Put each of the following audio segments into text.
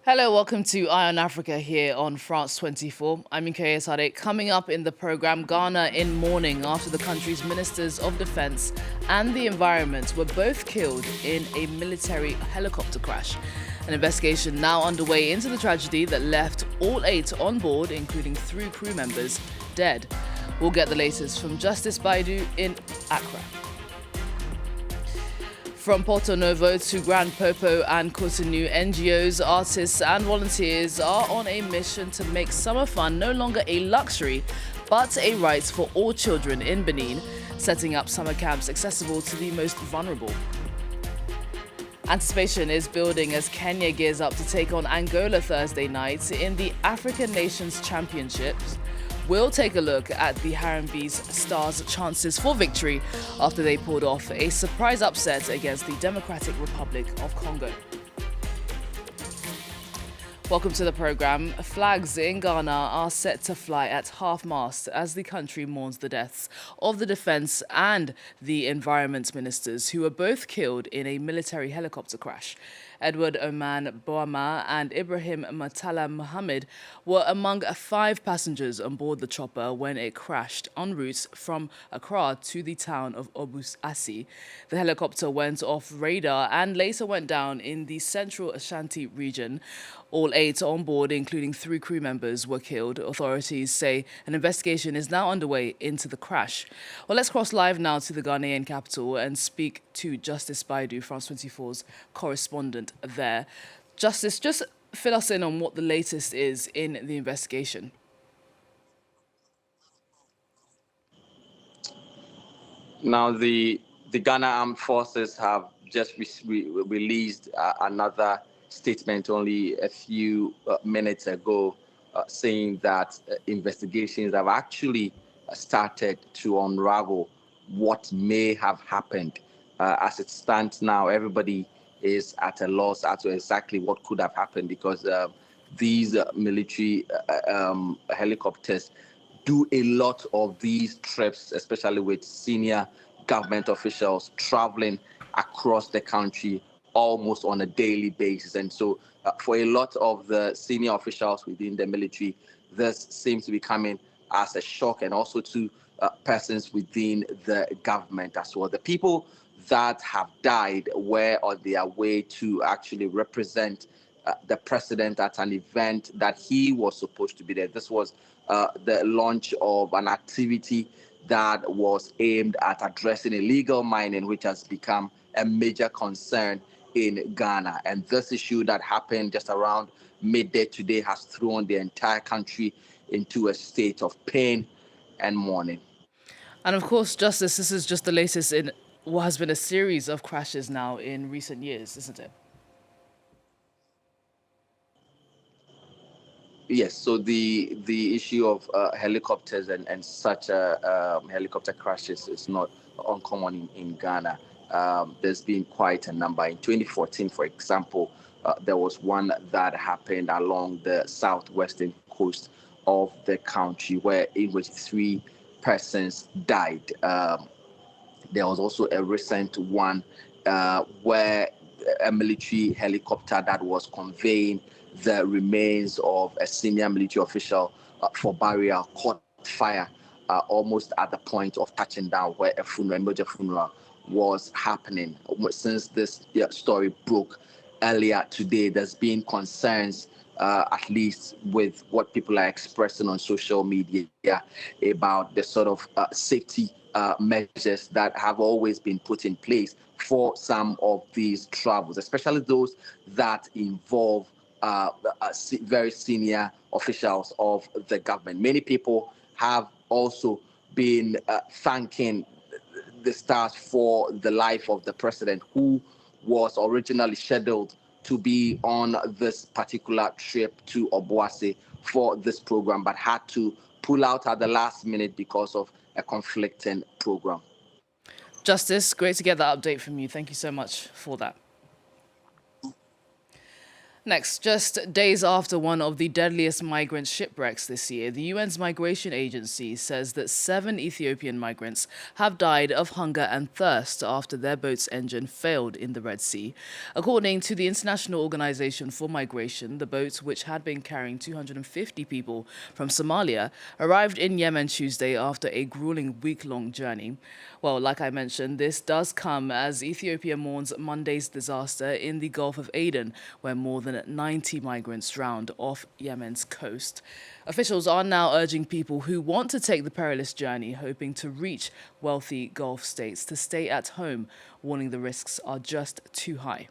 Hello, welcome to Eye on Africa here on France 24. I'm Nkeye Sade. Coming up in the program, Ghana in mourning after the country's ministers of defense and the environment were both killed in a military helicopter crash. An investigation now underway into the tragedy that left all 8 on board, including 3 crew members, dead. We'll get the latest from Justice Baidu in Accra. From Porto Novo to Grand Popo and Cotonou, NGOs, artists and volunteers are on a mission to make summer fun no longer a luxury, but a right for all children in Benin, setting up summer camps accessible to the most vulnerable. Anticipation is building as Kenya gears up to take on Angola Thursday night in the African Nations Championships. We'll take a look at the Harambee Stars' chances for victory after they pulled off a surprise upset against the Democratic Republic of Congo. Welcome to the program. Flags in Ghana are set to fly at half-mast as the country mourns the deaths of the defense and the environment ministers who were both killed in a military helicopter crash. Edward Omane Boamah and Ibrahim Murtala Muhammed were among 5 passengers on board the chopper when it crashed en route from Accra to the town of Obuasi. The helicopter went off radar and later went down in the central Ashanti region. All 8 on board, including 3 crew members, were killed. Authorities say an investigation is now underway into the crash. Well, let's cross live now to the Ghanaian capital and speak to Justice Baidu, France 24's correspondent there. Justice, just fill us in on what the latest is in the investigation. Now, the Ghana Armed Forces have just released another statement only a few minutes ago, saying that investigations have actually started to unravel what may have happened. As it stands now, everybody is at a loss as to exactly what could have happened because these military helicopters do a lot of these trips, especially with senior government officials traveling across the country almost on a daily basis. And so for a lot of the senior officials within the military, this seems to be coming as a shock, and also to persons within the government as well. The people that have died were on their way to actually represent the president at an event that he was supposed to be there. This was the launch of an activity that was aimed at addressing illegal mining, which has become a major concern in Ghana. And this issue that happened just around midday today has thrown the entire country into a state of pain and mourning. And of course, Justice, this is just the latest in what has been a series of crashes now in recent years, isn't it? Yes, so the issue of helicopters and such helicopter crashes is not uncommon in Ghana. There's been quite a number. In 2014, for example, there was one that happened along the southwestern coast of the country where in which 3 persons died. There was also a recent one where a military helicopter that was conveying the remains of a senior military official for burial caught fire almost at the point of touching down, where a funeral, a major funeral, was happening. Since this story broke earlier today, there's been concerns, at least with what people are expressing on social media, about the sort of safety measures that have always been put in place for some of these travels, especially those that involve very senior officials of the government. Many people have also been thanking the stars for the life of the president, who was originally scheduled to be on this particular trip to Obuasi for this program, but had to pull out at the last minute because of a conflicting program. Justice, great to get that update from you. Thank you so much for that. Next, just days after one of the deadliest migrant shipwrecks this year, the UN's migration agency says that 7 Ethiopian migrants have died of hunger and thirst after their boat's engine failed in the Red Sea. According to the International Organization for Migration, the boat, which had been carrying 250 people from Somalia, arrived in Yemen Tuesday after a grueling week-long journey. Well, like I mentioned, this does come as Ethiopia mourns Monday's disaster in the Gulf of Aden, where more than 90 migrants drowned off Yemen's coast. Officials are now urging people who want to take the perilous journey, hoping to reach wealthy Gulf states, to stay at home, warning the risks are just too high.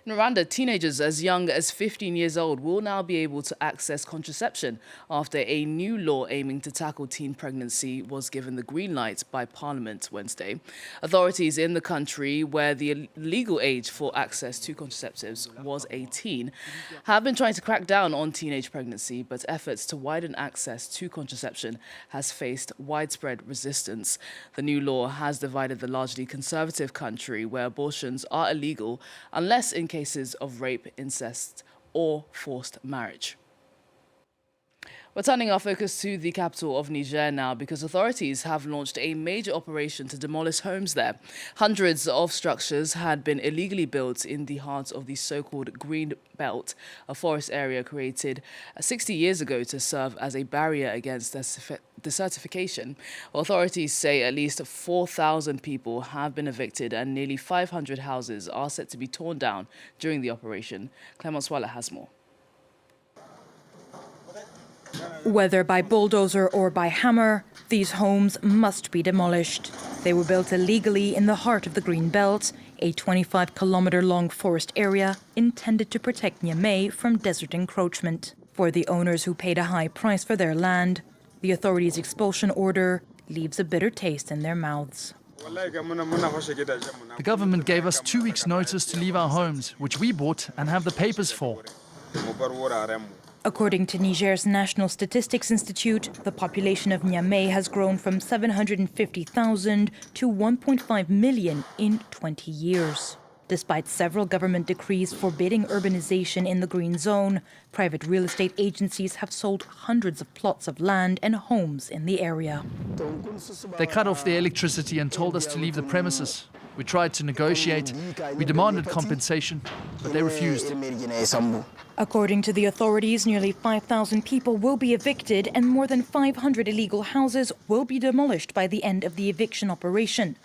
In Rwanda, teenagers as young as 15 years old will now be able to access contraception after a new law aiming to tackle teen pregnancy was given the green light by Parliament Wednesday. Authorities in the country, where the legal age for access to contraceptives was 18, have been trying to crack down on teenage pregnancy, but efforts to widen access to contraception has faced widespread resistance. The new law has divided the largely conservative country, where abortions are illegal unless in cases of rape, incest, or forced marriage. We're turning our focus to the capital of Niger now because authorities have launched a major operation to demolish homes there. Hundreds of structures had been illegally built in the heart of the so-called Green Belt, a forest area created 60 years ago to serve as a barrier against desertification. Authorities say at least 4,000 people have been evicted and nearly 500 houses are set to be torn down during the operation. Clement Swala has more. Whether by bulldozer or by hammer, these homes must be demolished. They were built illegally in the heart of the Green Belt, a 25-kilometre-long forest area intended to protect Niamey from desert encroachment. For the owners who paid a high price for their land, the authorities' expulsion order leaves a bitter taste in their mouths. The government gave us 2 weeks' notice to leave our homes, which we bought and have the papers for. According to Niger's National Statistics Institute, the population of Niamey has grown from 750,000 to 1.5 million in 20 years. Despite several government decrees forbidding urbanization in the green zone, private real estate agencies have sold hundreds of plots of land and homes in the area. They cut off the electricity and told us to leave the premises. We tried to negotiate. We demanded compensation, but they refused. According to the authorities, nearly 5,000 people will be evicted and more than 500 illegal houses will be demolished by the end of the eviction operation.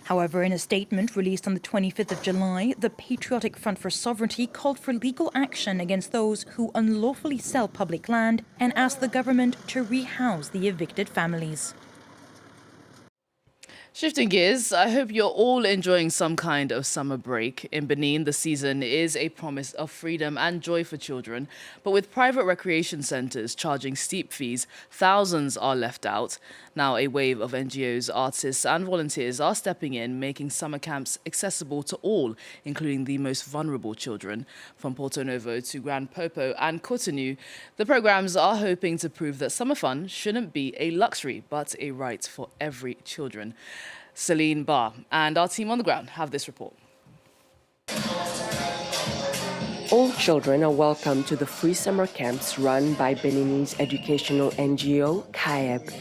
However, in a statement released on the 25th of July, the Patriotic Front for Sovereignty called for legal action against those who unlawfully sell public land and asked the government to rehouse the evicted families. Shifting gears, I hope you're all enjoying some kind of summer break. In Benin, the season is a promise of freedom and joy for children. But with private recreation centres charging steep fees, thousands are left out. Now a wave of NGOs, artists and volunteers are stepping in, making summer camps accessible to all, including the most vulnerable children. From Porto Novo to Grand Popo and Cotonou, the programmes are hoping to prove that summer fun shouldn't be a luxury, but a right for every children. Celine Barr and our team on the ground have this report. All children are welcome to the free summer camps run by Beninese educational NGO, CAEB.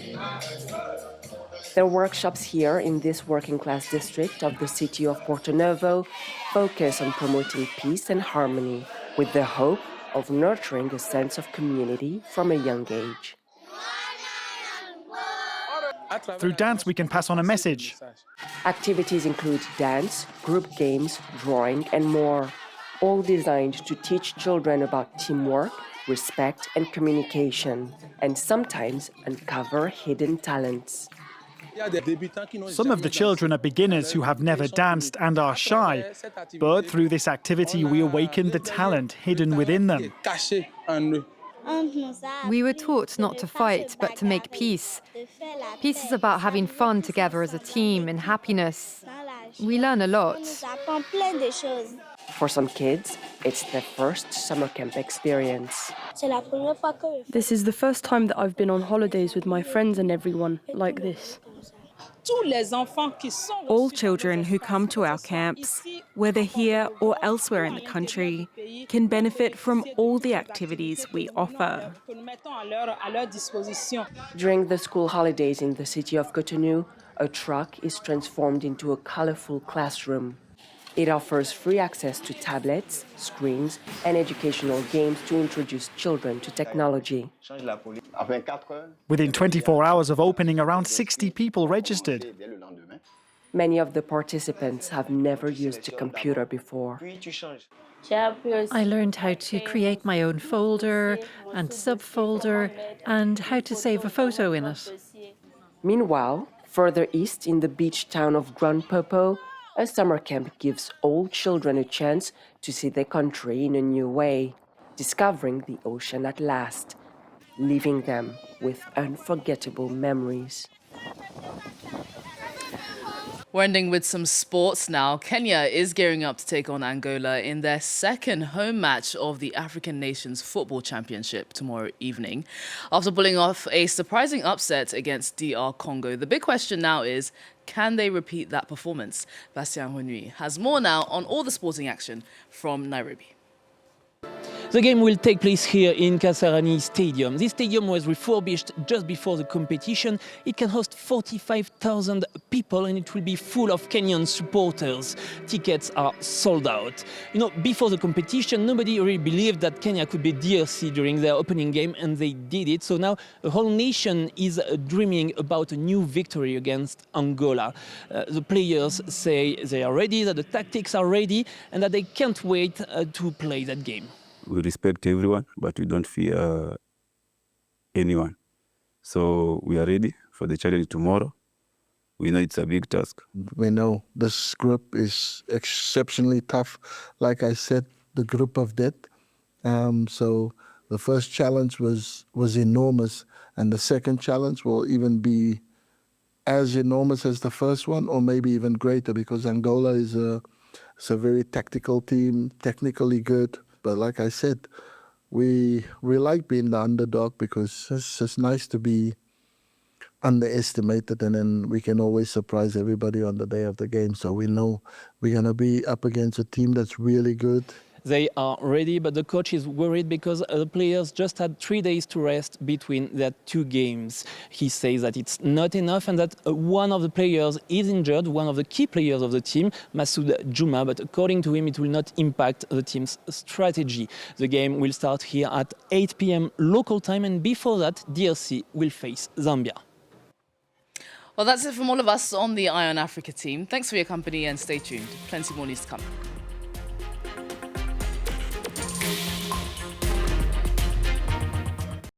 Their workshops here in this working-class district of the city of Porto Novo focus on promoting peace and harmony, with the hope of nurturing a sense of community from a young age. Through dance, we can pass on a message. Activities include dance, group games, drawing, and more, all designed to teach children about teamwork, respect, and communication, and sometimes uncover hidden talents. Some of the children are beginners who have never danced and are shy, but through this activity we awaken the talent hidden within them. We were taught not to fight, but to make peace. Peace is about having fun together as a team and happiness. We learn a lot. For some kids, it's their first summer camp experience. This is the first time that I've been on holidays with my friends and everyone like this. All children who come to our camps whether here or elsewhere in the country, can benefit from all the activities we offer. During the school holidays in the city of Cotonou, a truck is transformed into a colorful classroom. It offers free access to tablets, screens, and educational games to introduce children to technology. Within 24 hours of opening, around 60 people registered. Many of the participants have never used a computer before. I learned how to create my own folder and subfolder and how to save a photo in it. Meanwhile, further east in the beach town of Grand Popo, a summer camp gives all children a chance to see their country in a new way, discovering the ocean at last, leaving them with unforgettable memories. We're ending with some sports now. Kenya is gearing up to take on Angola in their second home match of the African Nations Football Championship tomorrow evening. After pulling off a surprising upset against DR Congo, the big question now is, can they repeat that performance? Bastien Renouy has more now on all the sporting action from Nairobi. The game will take place here in Kasarani Stadium. This stadium was refurbished just before the competition. It can host 45,000 people and it will be full of Kenyan supporters. Tickets are sold out. You know, before the competition, nobody really believed that Kenya could be DRC during their opening game, and they did it. So now the whole nation is dreaming about a new victory against Angola. The players say they are ready, that the tactics are ready, and that they can't wait to play that game. We respect everyone, but we don't fear anyone. So we are ready for the challenge tomorrow. We know it's a big task. We know this group is exceptionally tough. Like I said, the group of death. So the first challenge was enormous, and the second challenge will even be as enormous as the first one, or maybe even greater, because Angola is a very tactical team, technically good. But like I said, we like being the underdog because it's just nice to be underestimated, and then we can always surprise everybody on the day of the game. So we know we're going to be up against a team that's really good. They are ready, but the coach is worried because the players just had 3 days to rest between their two games. He says that it's not enough and that one of the players is injured, one of the key players of the team, Masoud Juma, but according to him, it will not impact the team's strategy. The game will start here at 8 p.m. local time, and before that, DRC will face Zambia. Well, that's it from all of us on the Eye on Africa team. Thanks for your company and stay tuned. Plenty more news to come.